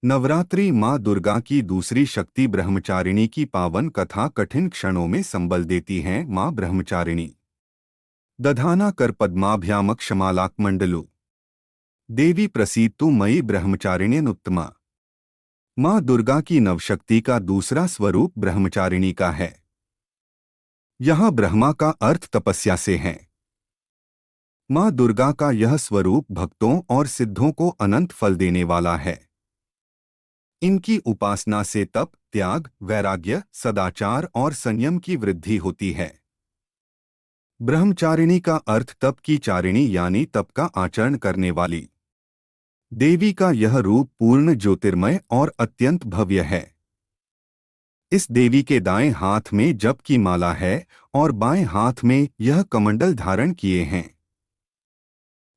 नवरात्रि माँ दुर्गा की दूसरी शक्ति ब्रह्मचारिणी की पावन कथा कठिन क्षणों में संबल देती हैं। माँ ब्रह्मचारिणी दधाना कर पद्माभ्यामक्षमालाकमंडलु देवी प्रसीदतु मयि ब्रह्मचारिण्यनुत्तमा। माँ दुर्गा की नवशक्ति का दूसरा स्वरूप ब्रह्मचारिणी का है। यहाँ ब्रह्मा का अर्थ तपस्या से है। माँ दुर्गा का यह स्वरूप भक्तों और सिद्धों को अनंत फल देने वाला है। इनकी उपासना से तप, त्याग, वैराग्य, सदाचार और संयम की वृद्धि होती है। ब्रह्मचारिणी का अर्थ तप की चारिणी यानी तप का आचरण करने वाली। देवी का यह रूप पूर्ण ज्योतिर्मय और अत्यंत भव्य है। इस देवी के दाएं हाथ में जप की माला है और बाएं हाथ में यह कमंडल धारण किए हैं।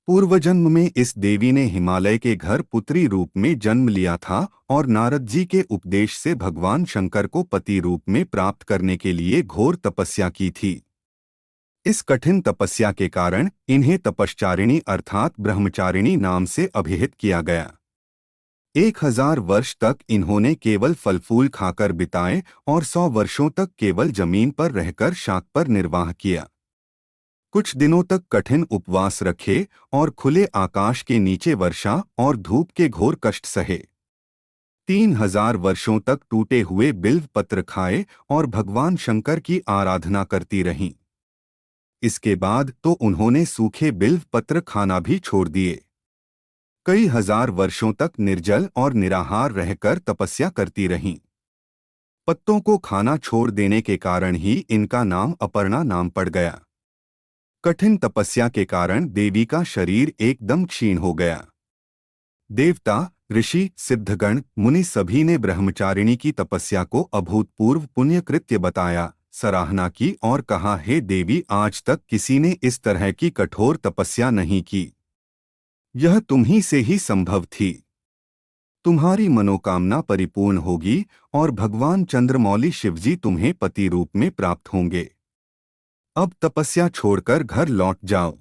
पूर्वजन्म में इस देवी ने हिमालय के घर पुत्री रूप में जन्म लिया था और नारद जी के उपदेश से भगवान शंकर को पति रूप में प्राप्त करने के लिए घोर तपस्या की थी। इस कठिन तपस्या के कारण इन्हें तपश्चारिणी अर्थात ब्रह्मचारिणी नाम से अभिहित किया गया। 1000 वर्ष तक इन्होंने केवल फल फूल खाकर बिताए और 100 वर्षों तक केवल जमीन पर रहकर शाक पर निर्वाह किया। कुछ दिनों तक कठिन उपवास रखे और खुले आकाश के नीचे वर्षा और धूप के घोर कष्ट सहे। 3000 वर्षों तक टूटे हुए बिल्व पत्र खाए और भगवान शंकर की आराधना करती रहीं। इसके बाद तो उन्होंने सूखे बिल्व पत्र खाना भी छोड़ दिए। कई हजार वर्षों तक निर्जल और निराहार रहकर तपस्या करती रहीं। पत्तों को खाना छोड़ देने के कारण ही इनका नाम अपर्णा नाम पड़ गया। कठिन तपस्या के कारण देवी का शरीर एकदम क्षीण हो गया। देवता, ऋषि, सिद्धगण, मुनि सभी ने ब्रह्मचारिणी की तपस्या को अभूतपूर्व पुण्यकृत्य बताया, सराहना की और कहा, हे देवी, आज तक किसी ने इस तरह की कठोर तपस्या नहीं की। यह तुम्ही से ही संभव थी। तुम्हारी मनोकामना परिपूर्ण होगी और भगवान चंद्रमौली शिवजी तुम्हें पति रूप में प्राप्त होंगे। अब तपस्या छोड़कर घर लौट जाओ।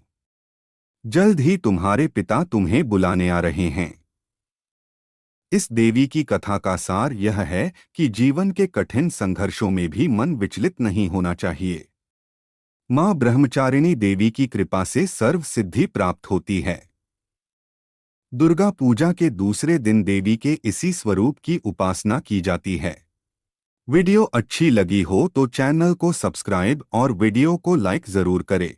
जल्द ही तुम्हारे पिता तुम्हें बुलाने आ रहे हैं। इस देवी की कथा का सार यह है कि जीवन के कठिन संघर्षों में भी मन विचलित नहीं होना चाहिए। माँ ब्रह्मचारिणी देवी की कृपा से सर्व सिद्धि प्राप्त होती है। दुर्गा पूजा के दूसरे दिन देवी के इसी स्वरूप की उपासना की जाती है। वीडियो अच्छी लगी हो तो चैनल को सब्सक्राइब और वीडियो को लाइक जरूर करें।